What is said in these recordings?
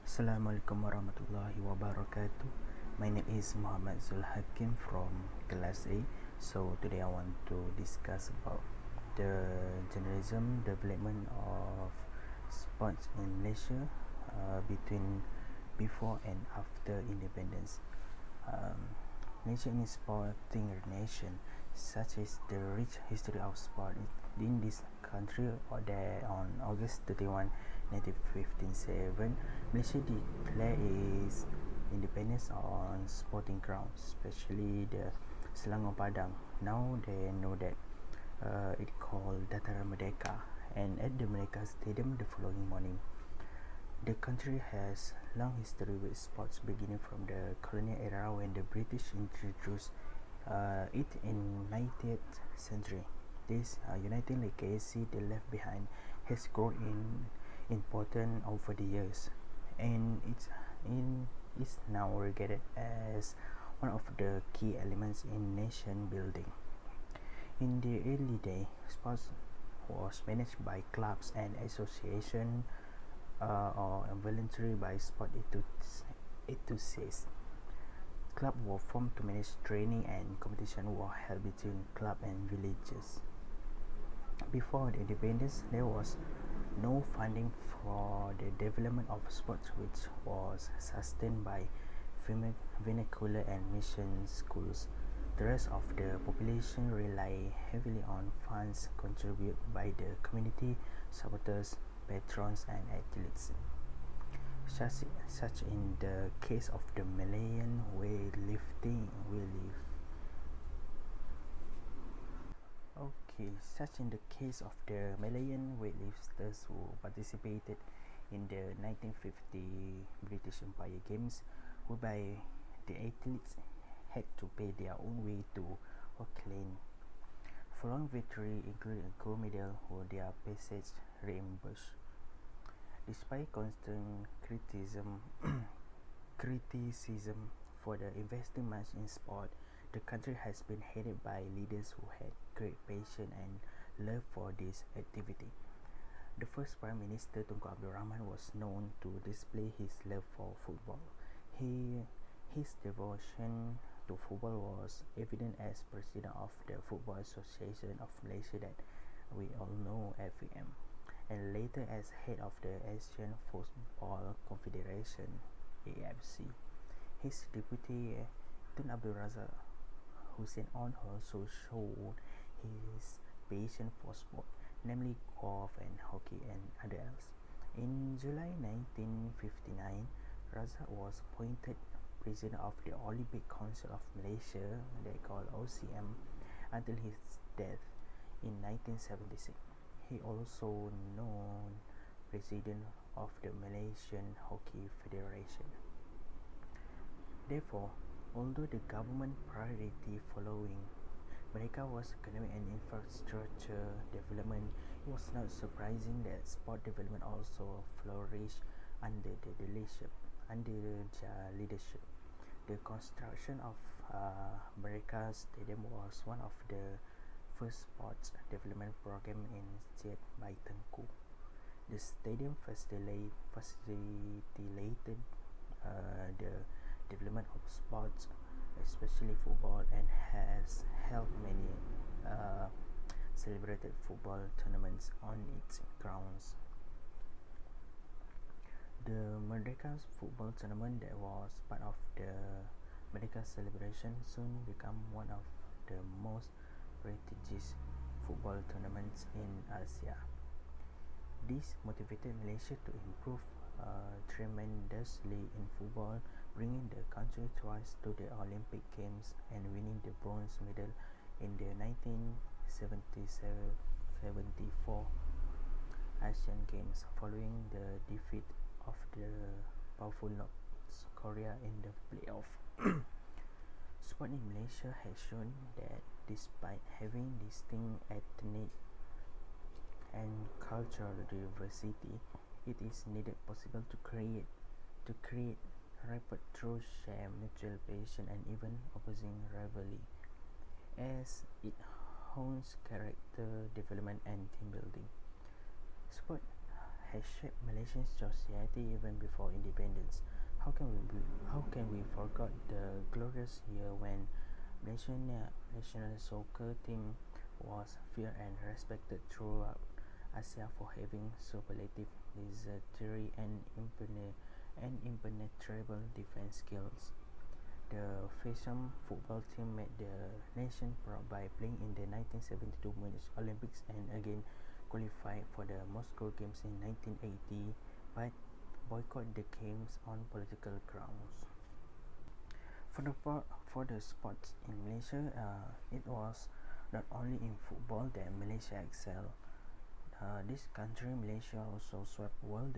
Assalamualaikum warahmatullahi wabarakatuh. My name is Muhammad Zul Hakim from Class A. So today I want to discuss about the journalism development of sports in Malaysia between before and after independence. Malaysia is a sporting nation, such as the rich history of sport in this country. Or there on August 31, 1957, Malaysia declared its independence on sporting grounds, especially the Selangor Padang. Now they know that it called Dataran Merdeka, and at the Merdeka Stadium the following morning. The country has long history with sports, beginning from the colonial era when the British introduced it in 19th century. This uniting legacy they left behind has grown in importance over the years, and is now regarded as one of the key elements in nation building. In the early days, sports was managed by clubs and associations or voluntary by sport enthusiasts. Clubs were formed to manage training, and competition were held between club and villages. Before the independence, there was no funding for the development of sports, which was sustained by vernacular and mission schools. The rest of the population rely heavily on funds contributed by the community, supporters, patrons, and athletes. Such in the case of the Malayan weightlifting. Such in the case of the Malayan weightlifters who participated in the 1950 British Empire Games, whereby the athletes had to pay their own way to Auckland. Following victory, including a gold medal, or their passage reimbursed. Despite constant criticism for the investing much in sport, the country has been headed by leaders who had great passion and love for this activity. The first Prime Minister, Tunku Abdul Rahman, was known to display his love for football. His devotion to football was evident as President of the Football Association of Malaysia, that we all know FAM, and later as head of the Asian Football Confederation AFC. His deputy Tun Abdul Razak Hussein also showed his passion for sport, namely golf and hockey and others. In July 1959, Razak was appointed president of the Olympic Council of Malaysia, they call OCM, until his death in 1976. He also known president of the Malaysian Hockey Federation. Therefore, although the government priority following Merdeka was economic and infrastructure development, it was not surprising that sport development also flourished under their leadership. The construction of Merdeka Stadium was one of the first sports development program initiated by Tengku. The stadium facilitated the development of sports, especially football, and has held many celebrated football tournaments on its grounds. The Merdeka football tournament, that was part of the Merdeka celebration, soon became one of the most prestigious football tournaments in Asia. This motivated Malaysia to improve tremendously in football, bringing the country twice to the Olympic Games and winning the bronze medal in the 1974 Asian Games, following the defeat of the powerful North Korea in the playoff. Sport in Malaysia has shown that despite having distinct ethnic and cultural diversity, it is needed possible to create rapport through shared mutual passion and even opposing rivalry, as it hones character development and team building. Sport has shaped Malaysian society even before independence. How can we forget the glorious year when Malaysian national soccer team was feared and respected throughout Asia for having superlative military and impenetrable defense skills. The fearsome football team made the nation proud by playing in the 1972 Munich Olympics and again qualified for the Moscow Games in 1980, but boycotted the games on political grounds. For the sports in Malaysia, it was not only in football that Malaysia excelled. This country, Malaysia, also swept world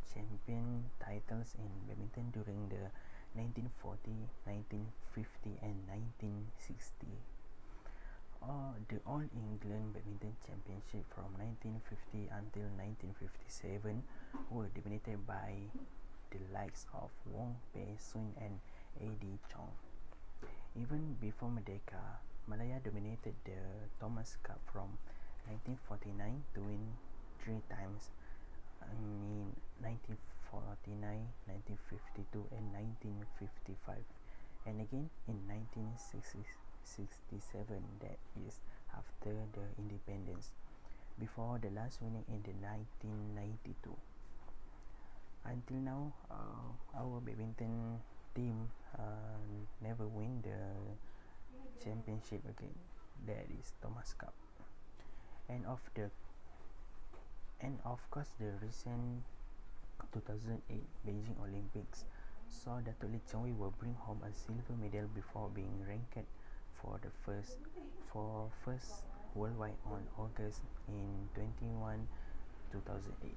champion titles in badminton during the 1940, 1950, and 1960. The All England Badminton Championship from 1950 until 1957 were dominated by the likes of Wong Pei Sun and A.D. Chong. Even before Merdeka, Malaya dominated the Thomas Cup from 1949 to win 3 times in 1949, 1952, and 1955, and again in 1967, that is after the independence, before the last winning in the 1992. Until now, our badminton team never win the championship again, that is Thomas Cup. And of course the recent 2008 Beijing Olympics saw Datuk Lee Chong Wei will bring home a silver medal before being ranked for first worldwide on August in 21 2008.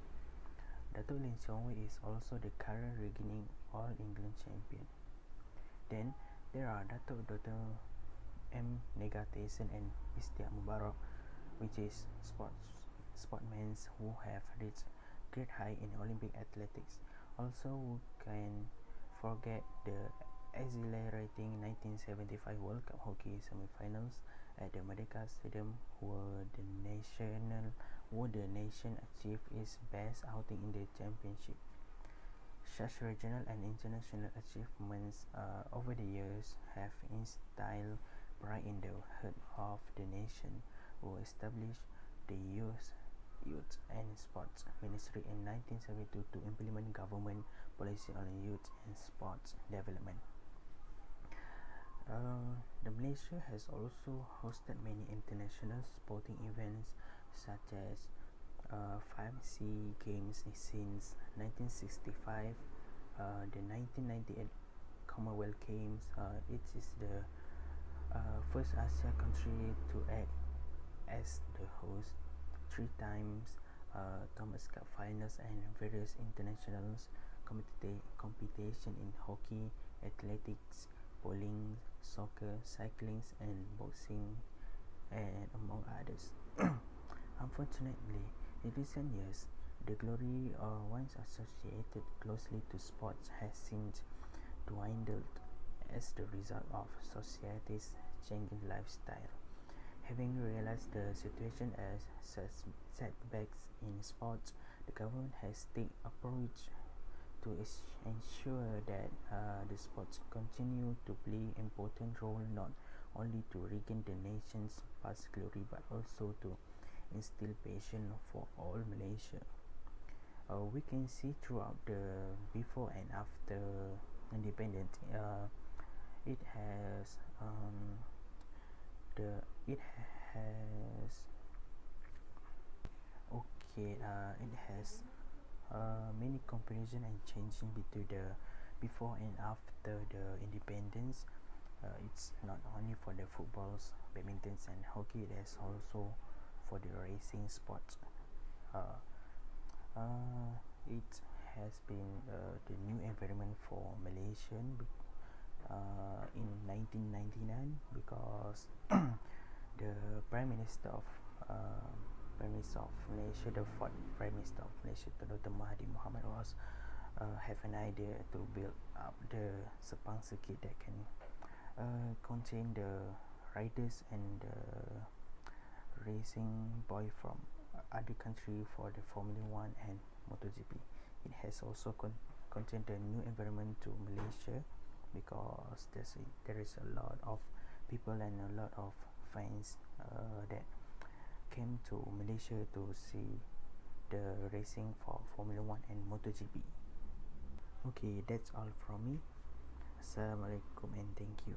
Datuk Lee Chong Wei is also the current reigning All England champion. Then there are Datuk Dr. M. Negatesan and Istiak Mubarak, which is sportmen who have reached great height in Olympic athletics. Also, who can forget the exhilarating 1975 World Cup hockey semi-finals at the Merdeka Stadium, where the nation achieved its best outing in the championship. Such regional and international achievements over the years have instilled pride in the heart of the nation, who established the Youth and Sports Ministry in 1972 to implement government policy on youth and sports development. The Malaysia has also hosted many international sporting events such as 5 SEA Games since 1965, the 1998 Commonwealth Games. It is the first Asia country to act as the host, 3 times Thomas Cup finals, and various international competition in hockey, athletics, bowling, soccer, cycling, and boxing, and among others. Unfortunately, in recent years, the glory once associated closely to sports has since dwindled as the result of society's changing lifestyle. Having realized the situation as setbacks in sports, the government has taken approach to ensure that the sports continue to play important role not only to regain the nation's past glory but also to instill passion for all Malaysia. We can see throughout the before and after independence, it has it has many comparison and changing between the before and after the independence. It's not only for the footballs, badmintons, and hockey. There's also for the racing sports. It has been the new environment for Malaysian in 1999 because the Prime Minister of Malaysia, the fourth Prime Minister of Malaysia, Dr. Mahathir Mohamad, was have an idea to build up the Sepang circuit that can contain the riders and the racing boy from other country for the Formula 1 and MotoGP. It has also contained a new environment to Malaysia, because there is a lot of people and a lot of fans that came to Malaysia to see the racing for Formula 1 and MotoGP. Okay, that's all from me. Assalamualaikum and thank you.